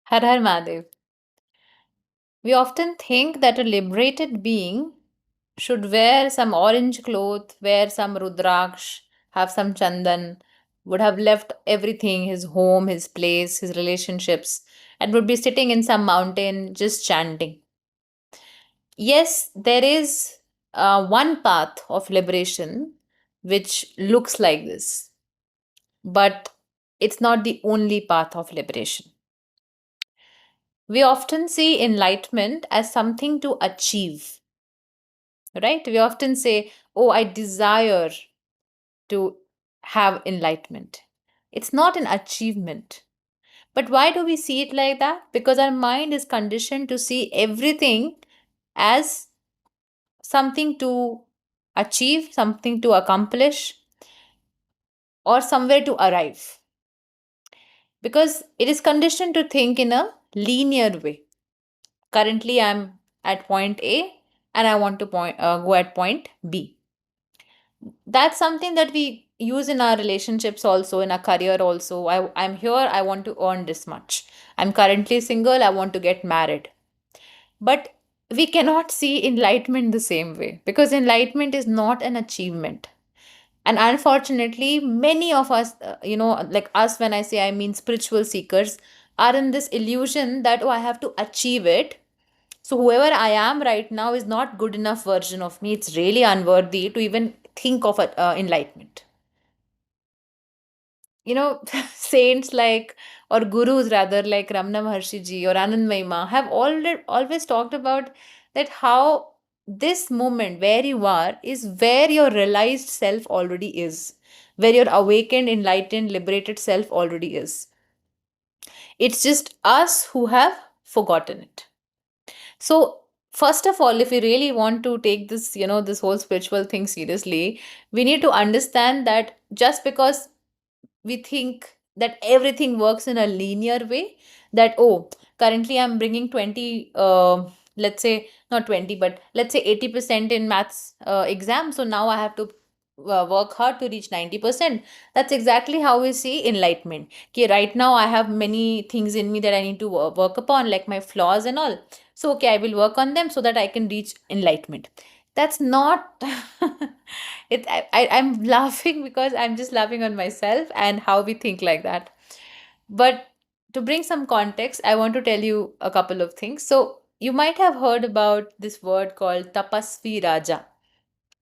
Har Har Mahadev. We often think that a liberated being should wear some orange cloth, wear some rudraksh, have some chandan, would have left everything, his home, his place, his relationships, and would be sitting in some mountain just chanting. Yes, there is one path of liberation which looks like this, but it's not the only path of liberation. We often see enlightenment as something to achieve, right? We often say, oh, I desire to have enlightenment. It's not an achievement. But why do we see it like that? Because our mind is conditioned to see everything as something to achieve, something to accomplish, or somewhere to arrive. Because it is conditioned to think in a linear way. Currently, I'm at point A and I want to go at point B. That's something that we use in our relationships also, in our career also. I'm here, I want to earn this much. I'm currently single, I want to get married. But we cannot see enlightenment the same way because enlightenment is not an achievement. And unfortunately, many of us, like us, when I say I mean spiritual seekers, are in this illusion that, oh, I have to achieve it. So whoever I am right now is not good enough version of me. It's really unworthy to even think of enlightenment. Saints like, or gurus rather, like Ramana Maharshi ji or Anand Mahima have always talked about that how this moment where you are is where your realized self already is, where your awakened, enlightened, liberated self already is. It's just us who have forgotten it. So, first of all, if we really want to take this, this whole spiritual thing seriously, we need to understand that just because we think that everything works in a linear way, that, oh, currently I'm bringing 20, let's say not 20, but let's say 80% in maths exam. So now I have to work hard to reach 90%. That's exactly how we see enlightenment. Okay, right now I have many things in me that I need to work upon, like my flaws and all. So, okay, I will work on them so that I can reach enlightenment. That's not I'm laughing because I'm just laughing on myself and how we think like that. But to bring some context, I want to tell you a couple of things. So you might have heard about this word called Tapasvi Raja,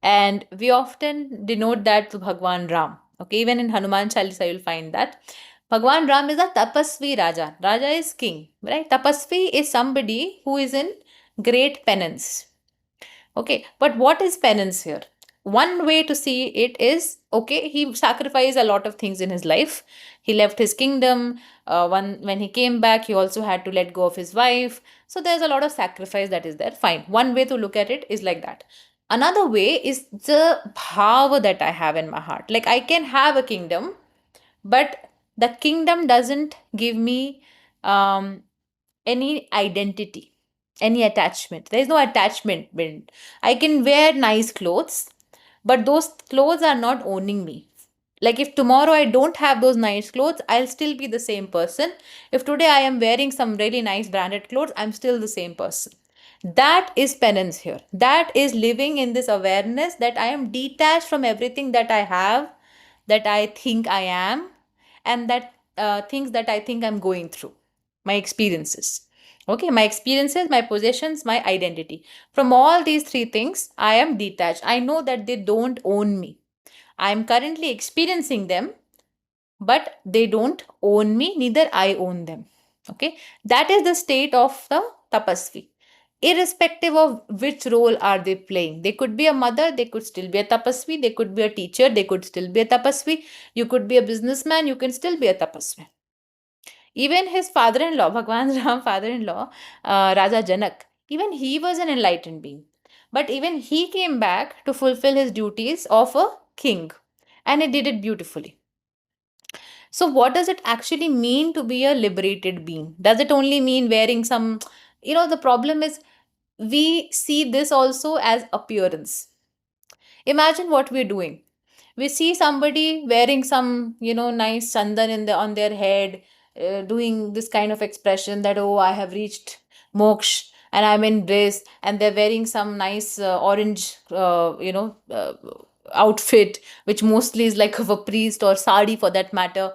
and we often denote that to Bhagwan Ram. Okay, even in Hanuman Chalisa you'll find that Bhagwan Ram is a Tapasvi Raja. Raja is king, right? Tapasvi is somebody who is in great penance. Okay, but what is penance here? One way to see it is, okay, he sacrificed a lot of things in his life. He left his kingdom. When he came back, he also had to let go of his wife. So there's a lot of sacrifice that is there. Fine. One way to look at it is like that. Another way is the power that I have in my heart. Like, I can have a kingdom, but the kingdom doesn't give me um, any identity, any attachment. There is no attachment built. I can wear nice clothes, but those clothes are not owning me. Like, if tomorrow I don't have those nice clothes, I'll still be the same person. If today I am wearing some really nice branded clothes, I'm still the same person. That is penance here. That is living in this awareness that I am detached from everything that I have, that I think I am, and that things that I think I'm going through, my experiences. Okay, my experiences, my possessions, my identity. From all these three things, I am detached. I know that they don't own me. I am currently experiencing them, but they don't own me, neither I own them. Okay, that is the state of the tapasvi. Irrespective of which role are they playing, they could be a mother, they could still be a tapasvi, they could be a teacher, they could still be a tapasvi, you could be a businessman, you can still be a tapasvi. Even his father-in-law, Bhagwan Ram father-in-law, Raja Janak, even he was an enlightened being, but even he came back to fulfill his duties of a king, and he did it beautifully. So, what does it actually mean to be a liberated being? Does it only mean wearing some, the problem is we see this also as appearance. Imagine what we're doing. We see somebody wearing some, nice chandan on their head, doing this kind of expression that, oh, I have reached moksha and I'm in bliss, and they're wearing some nice orange outfit, which mostly is like of a priest, or sari for that matter.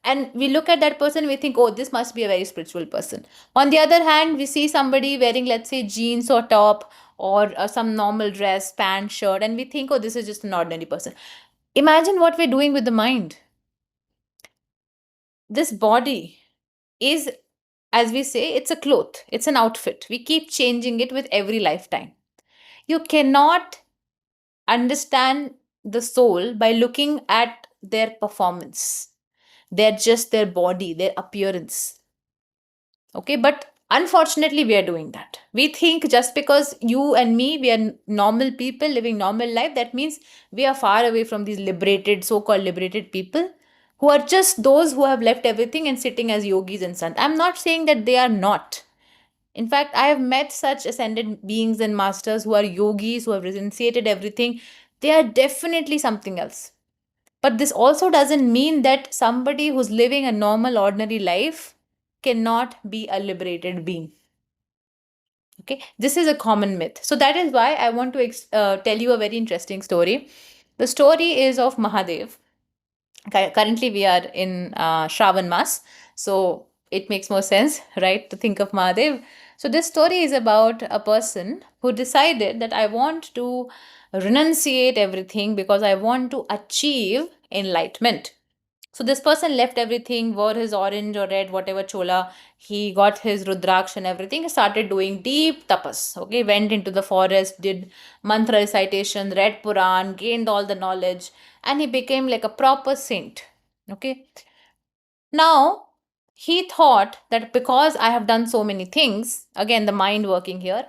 And we look at that person, we think, oh, this must be a very spiritual person. On the other hand, we see somebody wearing, let's say, jeans or top, or some normal dress, pant, shirt, and we think, oh, this is just an ordinary person. Imagine what we're doing with the mind. This body is, as we say, it's a cloth, it's an outfit. We keep changing it with every lifetime. You cannot understand the soul by looking at their performance. They're just their body, their appearance. Okay, but unfortunately, we are doing that. We think just because you and me, we are normal people living normal life, that means we are far away from these liberated, so called liberated people, who are just those who have left everything and sitting as yogis and sant. I'm not saying that they are not. In fact, I have met such ascended beings and masters who are yogis, who have renunciated everything. They are definitely something else. But this also doesn't mean that somebody who's living a normal, ordinary life cannot be a liberated being. Okay, this is a common myth. So that is why I want to tell you a very interesting story. The story is of Mahadev. Currently, we are in Shravan Mas, so it makes more sense, right, to think of Mahadev. So this story is about a person who decided that I want to renunciate everything because I want to achieve enlightenment. So this person left everything, wore his orange or red, whatever chola. He got his rudraksh and everything. He started doing deep tapas. Okay, went into the forest, did mantra recitation, read Puran, gained all the knowledge, and he became like a proper saint. Okay. Now he thought that because I have done so many things, again the mind working here,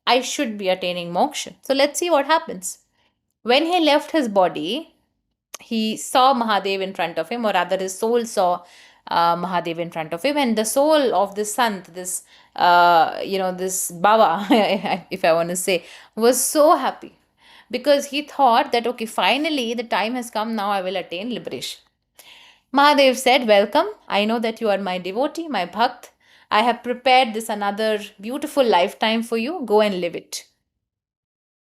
I should be attaining moksha. So let's see what happens. When he left his body, he saw Mahadev in front of him, or rather, his soul saw Mahadev in front of him, and the soul of this sant, this Baba, if I want to say, was so happy because he thought that, okay, finally the time has come, now I will attain liberation. Mahadev said, welcome. I know that you are my devotee, my bhakt. I have prepared this another beautiful lifetime for you. Go and live it.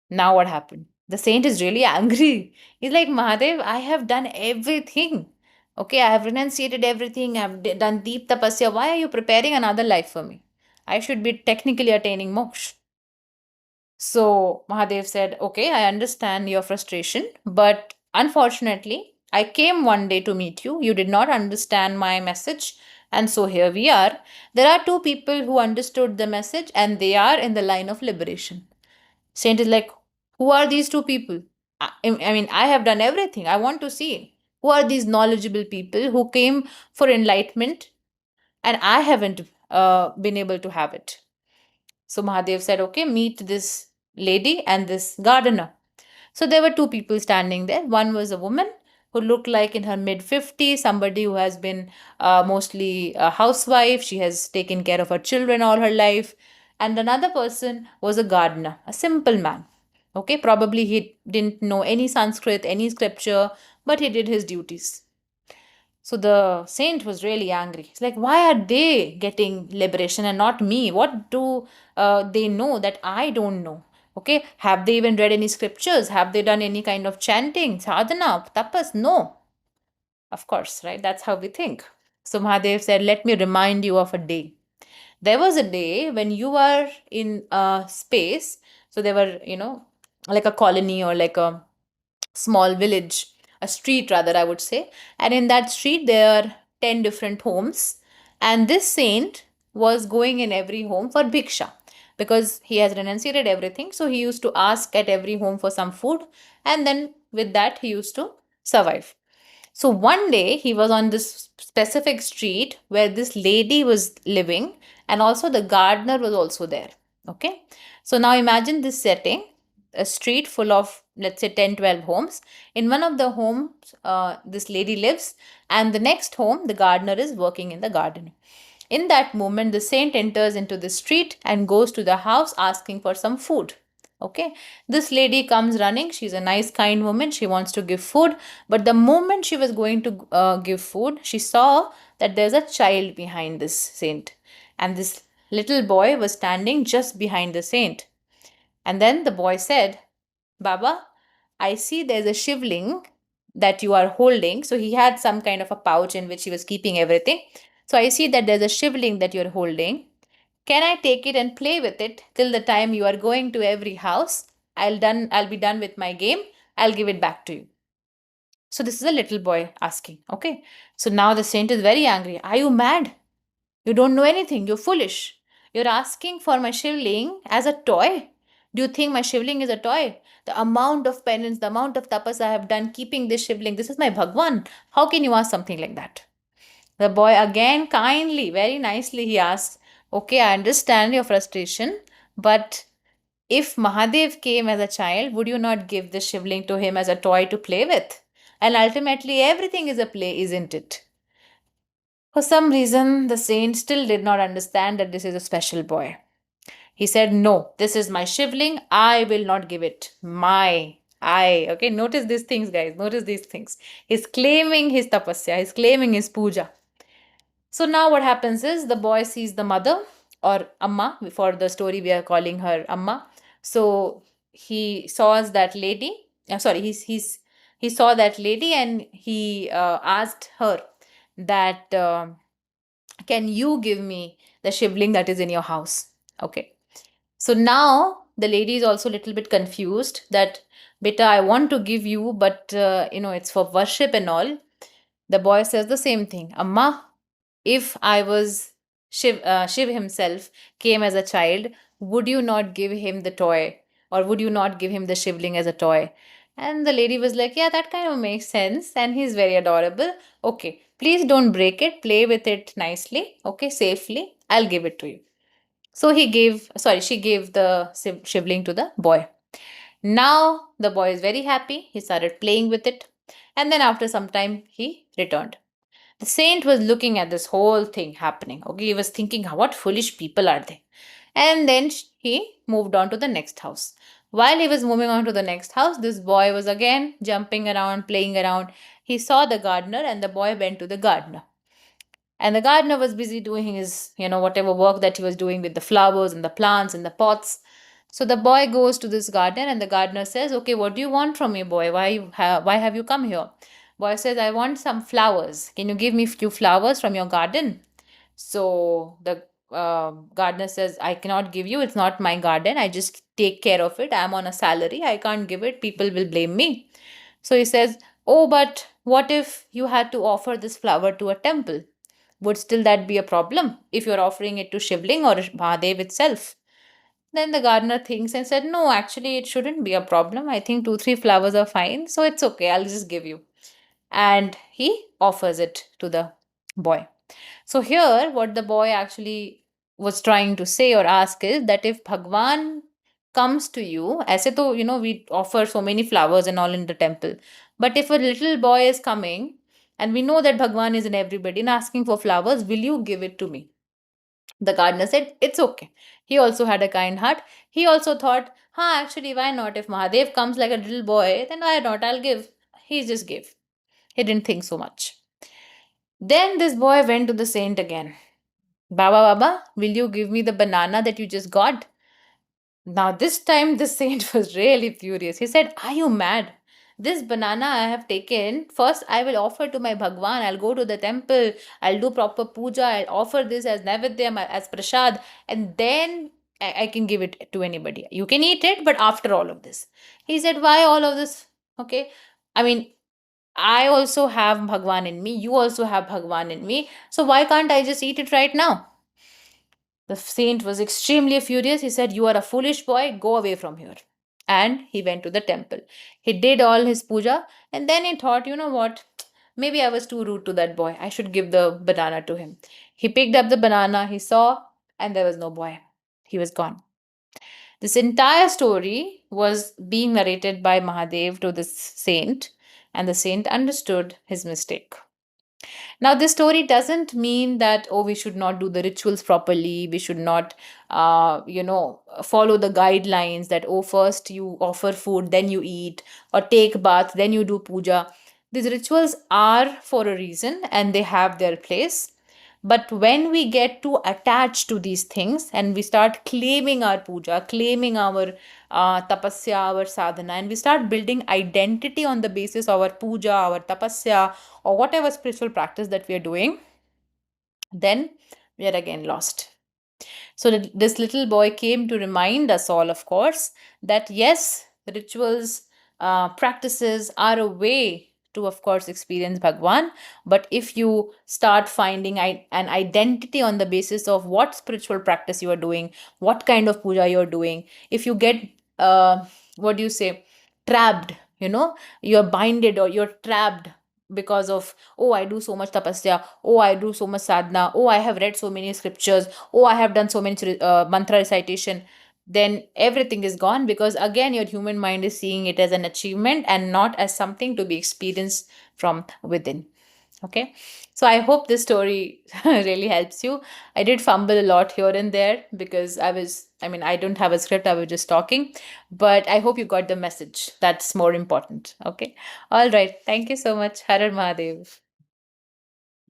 Now what happened? The saint is really angry. He's like, Mahadev, I have done everything. Okay, I have renunciated everything. I have done deep tapasya. Why are you preparing another life for me? I should be technically attaining moksha. So Mahadev said, okay, I understand your frustration, but unfortunately, I came one day to meet you. You did not understand my message. And so here we are. There are two people who understood the message and they are in the line of liberation. Saint is like, who are these two people? I mean, I have done everything. I want to see who are these knowledgeable people who came for enlightenment and I haven't been able to have it. So Mahadev said, okay, meet this lady and this gardener. So there were two people standing there. One was a woman who looked like in her mid 50s, somebody who has been mostly a housewife. She has taken care of her children all her life. And another person was a gardener, a simple man. Okay, probably he didn't know any Sanskrit, any scripture, but he did his duties. So the saint was really angry. He's like, why are they getting liberation and not me? What do they know that I don't know? Okay, have they even read any scriptures? Have they done any kind of chanting, sadhana, tapas? No, of course, right? That's how we think. So Mahadev said, let me remind you of a day. There was a day when you were in a space. So there were, like a colony or like a small village, a street rather, I would say. And in that street, there are 10 different homes. And this saint was going in every home for bhiksha because he has renunciated everything. So he used to ask at every home for some food. And then with that, he used to survive. So one day he was on this specific street where this lady was living, and also the gardener was also there. Okay. So now imagine this setting, a street full of, let's say, 10, 12 homes. In one of the homes, this lady lives, and the next home, the gardener is working in the garden. In that moment, the saint enters into the street and goes to the house asking for some food. Okay, this lady comes running. She's a nice, kind woman. She wants to give food. But the moment she was going to give food, she saw that there's a child behind this saint. And this little boy was standing just behind the saint. And then the boy said, Baba, I see there's a shivling that you are holding. So he had some kind of a pouch in which he was keeping everything. So I see that there's a shivling that you're holding. Can I take it and play with it till the time you are going to every house? I'll be done with my game. I'll give it back to you. So this is a little boy asking. Okay. So now the saint is very angry. Are you mad? You don't know anything. You're foolish. You're asking for my shivling as a toy. Do you think my shivling is a toy? The amount of penance, the amount of tapas I have done keeping this shivling, this is my Bhagwan. How can you ask something like that? The boy again kindly, very nicely, he asks, okay, I understand your frustration, but if Mahadev came as a child, would you not give this shivling to him as a toy to play with? And ultimately, everything is a play, isn't it? For some reason, the saint still did not understand that this is a special boy. He said, no, this is my shivling. I will not give it. Okay, notice these things, guys. Notice these things. He's claiming his tapasya. He's claiming his puja. So now what happens is the boy sees the mother or Amma. For the story, we are calling her Amma. So he saws that lady. He saw that lady and he asked her that can you give me the shivling that is in your house? Okay. So now the lady is also a little bit confused that beta, I want to give you, but it's for worship and all. The boy says the same thing. Amma, if I was Shiv himself came as a child, would you not give him the toy? Or would you not give him the shivling as a toy? And the lady was like, yeah, that kind of makes sense. And he's very adorable. Okay, please don't break it. Play with it nicely. Okay, safely. I'll give it to you. So she gave the shivling to the boy. Now the boy is very happy. He started playing with it. And then after some time, he returned. The saint was looking at this whole thing happening. Okay, he was thinking, what foolish people are they? And then he moved on to the next house. While he was moving on to the next house, this boy was again jumping around, playing around. He saw the gardener and the boy went to the gardener. And the gardener was busy doing his, whatever work that he was doing with the flowers and the plants and the pots. So the boy goes to this garden and the gardener says, okay, what do you want from me, boy? Why have you come here? Boy says, I want some flowers. Can you give me few flowers from your garden? So the gardener says, I cannot give you. It's not my garden. I just take care of it. I'm on a salary. I can't give it. People will blame me. So he says, oh, but what if you had to offer this flower to a temple? Would still that be a problem if you're offering it to Shivling or Mahadev itself? Then the gardener thinks and said, no, actually, it shouldn't be a problem. I think 2, 3 flowers are fine. So it's okay. I'll just give you. And he offers it to the boy. So here, what the boy actually was trying to say or ask is that if Bhagwan comes to you, as though, we offer so many flowers and all in the temple. But if a little boy is coming and we know that Bhagwan is in everybody and asking for flowers, will you give it to me? The gardener said, it's okay. He also had a kind heart. He also thought, actually, why not? If Mahadev comes like a little boy, then why not? I'll give. He just gave. He didn't think so much. Then this boy went to the saint again. Baba, will you give me the banana that you just got? Now, this time the saint was really furious. He said, are you mad? This banana I have taken, first I will offer to my Bhagwan. I'll go to the temple, I'll do proper puja, I'll offer this as Naivedyam, as Prasad, and then I can give it to anybody. You can eat it, but after all of this. He said, why all of this? Okay. I mean, I also have Bhagwan in me. You also have Bhagwan in me. So why can't I just eat it right now? The saint was extremely furious. He said, you are a foolish boy. Go away from here. And he went to the temple. He did all his puja. And then he thought, you know what? Maybe I was too rude to that boy. I should give the banana to him. He picked up the banana. He saw, and there was no boy. He was gone. This entire story was being narrated by Mahadev to this saint, and the saint understood his mistake. Now, this story doesn't mean that, oh, we should not do the rituals properly, we should not, follow the guidelines that, oh, first you offer food, then you eat, or take bath, then you do puja. These rituals are for a reason and they have their place. But when we get too attached to these things and we start claiming our puja, claiming our tapasya, our sadhana, and we start building identity on the basis of our puja, our tapasya, or whatever spiritual practice that we are doing, then we are again lost. So this little boy came to remind us all, of course, that yes, rituals, practices are a way to, of course, experience Bhagwan. But if you start finding an identity on the basis of what spiritual practice you are doing, what kind of puja you're doing, if you get, what do you say, trapped, you're binded or you're trapped because of, oh, I do so much tapasya, oh, I do so much sadhana, oh, I have read so many scriptures, oh, I have done so many mantra recitation, then everything is gone, because again your human mind is seeing it as an achievement and not as something to be experienced from within. Okay, so I hope this story really helps you. I did fumble a lot here and there because I don't have a script, I was just talking, but I hope you got the message. That's more important. Okay, all right, thank you so much. Har Har Mahadev.